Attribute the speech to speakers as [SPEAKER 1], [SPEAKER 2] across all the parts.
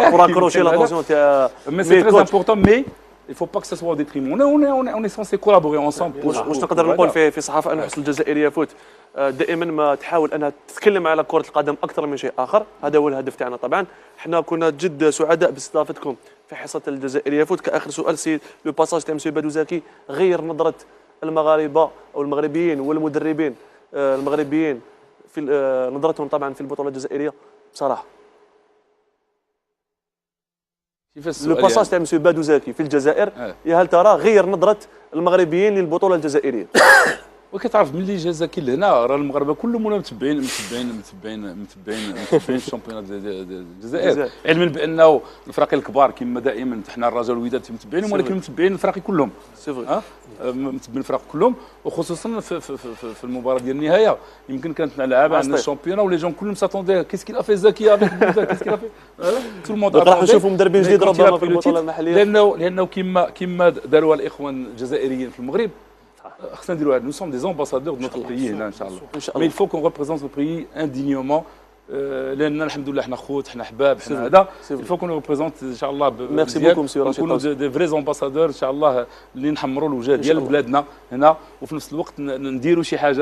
[SPEAKER 1] pour accrocher l'attention.
[SPEAKER 2] Mais c'est très important, mais il ne faut pas que ce soit au détriment. On est censé collaborer ensemble.
[SPEAKER 1] واش نقدر نقول في الصحافه ان حصل الجزائريه فوت دائما ما تحاول انها تتكلم على كره القدم اكثر من شيء اخر. هذا هو الهدف تاعنا طبعا. احنا كنا جد سعداء باستضافتكم في حصه الجزائريه فوت. كاخر سؤال سي لو باساج تاع مسيو بدو زكي غير نظره المغاربه او المغربيين والمدربين المغربيين في نظرتهم طبعا في البطوله الجزائريه بصراحه. لو باساج تاع مسيو بدو زكي في الجزائر هل ترى غير نظره المغربيين للبطوله الجزائريه؟
[SPEAKER 2] وكتعرف ملي جا زكي لهنا راه المغاربه كلهم ولا متبعين الشامبيونات الجزائر، علما بانه الفرق الكبار كما دائما حنا الرجاء والوداد متبعينهم، ولكن متبعين الفرق كلهم متبعين الفرق كلهم، وخصوصا في المباراه ديال النهايه يمكن كانت نلعب عندنا الشامبيون ولي جون كلهم ساتوندي كيس كيل افي زكي كيس كيل افي تو الموند
[SPEAKER 1] راح نشوفوا مدربين جديد ربما في البطوله المحليه،
[SPEAKER 2] لانه كما داروا الاخوان الجزائريين في المغرب خصنا نديروا هذا. Nous sommes des ambassadeurs de notre pays هنا ان شاء الله. Mais il faut qu'on représente le pays indignement. لان الحمد لله حنا خوت حنا احباب حنا هذا. Il faut qu'on nous représente ان شاء الله.
[SPEAKER 1] ميرسي بوكو مسيو رشيد.
[SPEAKER 2] نكونوا دي فري امباسادور ان شاء الله اللي نحمروا الوجه ديال بلادنا هنا، وفي نفس الوقت نديروا شي حاجه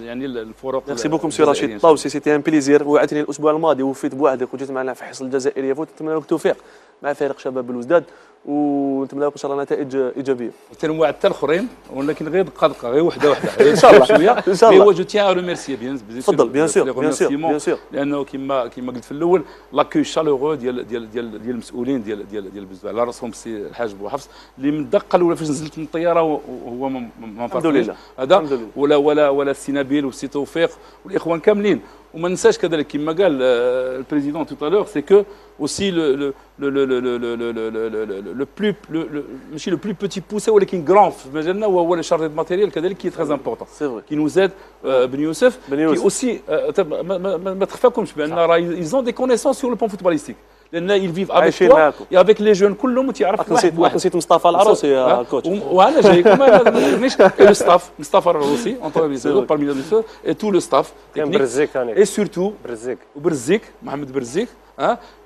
[SPEAKER 2] يعني الفرق.
[SPEAKER 1] ميرسي بوكو مسيو رشيد طاوسي. سيتي ان بليزير. وعدتني الاسبوع الماضي وفيت بوحدك وجيت معنا في حصه الجزائريه فوت. نتمنى لك التوفيق مع فريق شباب الوزداد ونتمنى لكم ان شاء الله نتائج ايجابيه.
[SPEAKER 2] تنوع حتى الاخرين ولكن غير دقه غير وحده ان شاء الله شويه ان شاء الله. جو تيان ريميرسي
[SPEAKER 1] تفضل بيان سور
[SPEAKER 2] لانه كما قلت في الاول لاكوي شالورو ديال المسؤولين ديال بزاف على راسهم السي الحاج بوحفص اللي من الدقه الاولى فاش نزلت من الطياره وهو ما فرقش هذا ولا السي نبيل والسي توفيق والاخوان كاملين. وما ننساش كذلك كما قال البريزيدون تو تالور سي كو aussi le plus ماشي le plus petit poussé ولكن grand في مجالنا وهو لو شارجي دو ماتيريال كذلك كي تري امبورطون كي نو زاد بن يوسف كي اوسي ما تخفاكمش بان راه ils ont des connaissances sur le plan footballistique لان ils vivent avec toi et avec les jeunes كلهم وتيعرف واحد.
[SPEAKER 1] نسيت مصطفى العروسي يا كوتش
[SPEAKER 2] وانا جايكم ما نغنيش لو ستاف مصطفى العروسي اونطون parmi les deux et tout le staff
[SPEAKER 3] technique
[SPEAKER 2] et surtout برزيك محمد برزيك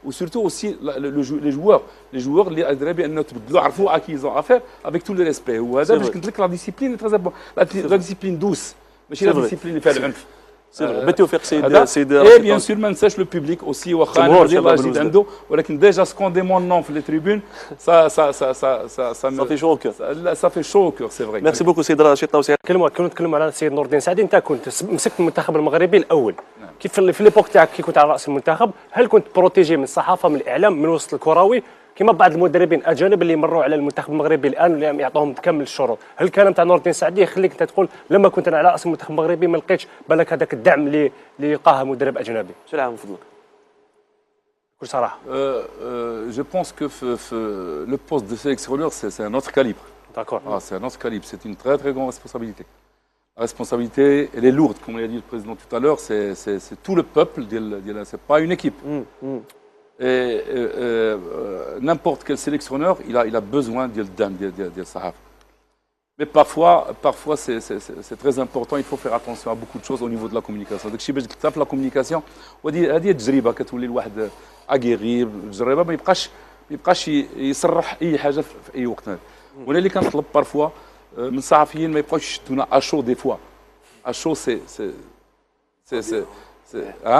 [SPEAKER 2] وسورتو اوسي لي جوور اللي ادرى بانه تبدلوا عرفوا كي ont à faire avec tout le respect. وهذا باش قلت لك لا ديسيبلين تري لا ديسيبلين دوس ماشي لا ديسيبلين اللي فيها العنف.
[SPEAKER 1] بالتوفيق سيد
[SPEAKER 2] اي بيان سور ما ننساش لو بوبليك اوسي واخا انا الله يزيد عنده ولكن ديجا سكوندي مون نون في لي تريبون
[SPEAKER 1] صافي شو كور
[SPEAKER 2] لا صافي شو كور سي فري.
[SPEAKER 1] ميرسي بوكو سيد رشيد طاوسي.
[SPEAKER 3] نتكلموا على السيد نور الدين سعدي. انت كنت مسكت المنتخب المغربي الاول كيف في ليبوك تاعك كي كنت على راس المنتخب، هل كنت بروتيجي من الصحافه من الاعلام من الوسط الكروي كما بعض المدربين الاجانب اللي مروا على المنتخب المغربي الان واللي يعطوهم كامل الشروط؟ هل كان نتاع نور الدين سعدي يخليك انت تقول لما كنت انا على راس المنتخب المغربي ما لقيتش بالك هذاك الدعم اللي لقاه مدرب اجنبي؟
[SPEAKER 1] شو العام من فضلك؟
[SPEAKER 3] بكل صراحه.
[SPEAKER 2] جو بونس كو لو بوست دو سيليكسيونور سي ان اوتر كاليبر.
[SPEAKER 3] D'accord.
[SPEAKER 2] C'est un autre calibre, c'est une très très grande responsabilité. La responsabilité, elle est lourde, comme l'a dit le président tout à l'heure, c'est tout le peuple, c'est pas une équipe. Et n'importe quel sélectionneur, il a besoin de Sahaf. Mais parfois c'est très important, il faut faire attention à beaucoup de choses au niveau de la communication. Donc, si la communication, هذه تجربة كتولي الواحد aguerri، التجربة ما يبقاش يصرح أي حاجة في أي وقت. وانا اللي كنطلب بارفوا من الصحفيين ما يبقاوش يشدونا اشو دي فوا. اشو سي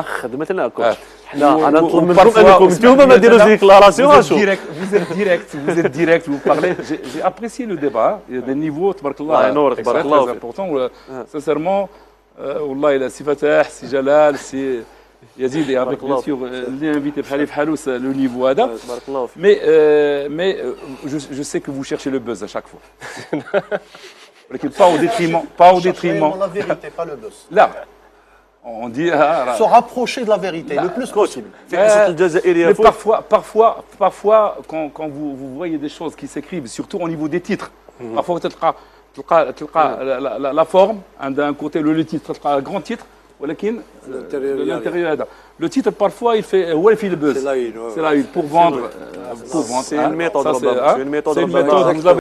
[SPEAKER 1] خدمتنا كوتش. حنا نطلب منكم انكم انتوما ما ديروش ديكلاراسيون اشو.
[SPEAKER 2] Vous êtes direct, vous parlez. J'ai apprécié le débat. Il y a des niveaux تبارك الله très important. Sincèrement والله لا سي فتاح سي جلال سي يزيد avec bien sûr اللي انفيتي بحالي بحالو لو نيفو هذا.
[SPEAKER 1] بارك الله فيك.
[SPEAKER 2] Mais je sais que vous cherchez le buzz à chaque fois. ولكن pas au détriment.
[SPEAKER 4] La vérité, pas le buzz.
[SPEAKER 2] Là, on dit
[SPEAKER 4] se rapprocher de la vérité le plus possible.
[SPEAKER 2] Mais parfois quand vous voyez des choses qui s'écrivent surtout au niveau des titres. Parfois تلقى la forme d'un côté le titre تلقى grand titre ولكن l'intérieur هذا. Le titre parfois il fait هو اللي فيه البوز. C'est la une pour vendre.
[SPEAKER 1] C'est une méthode.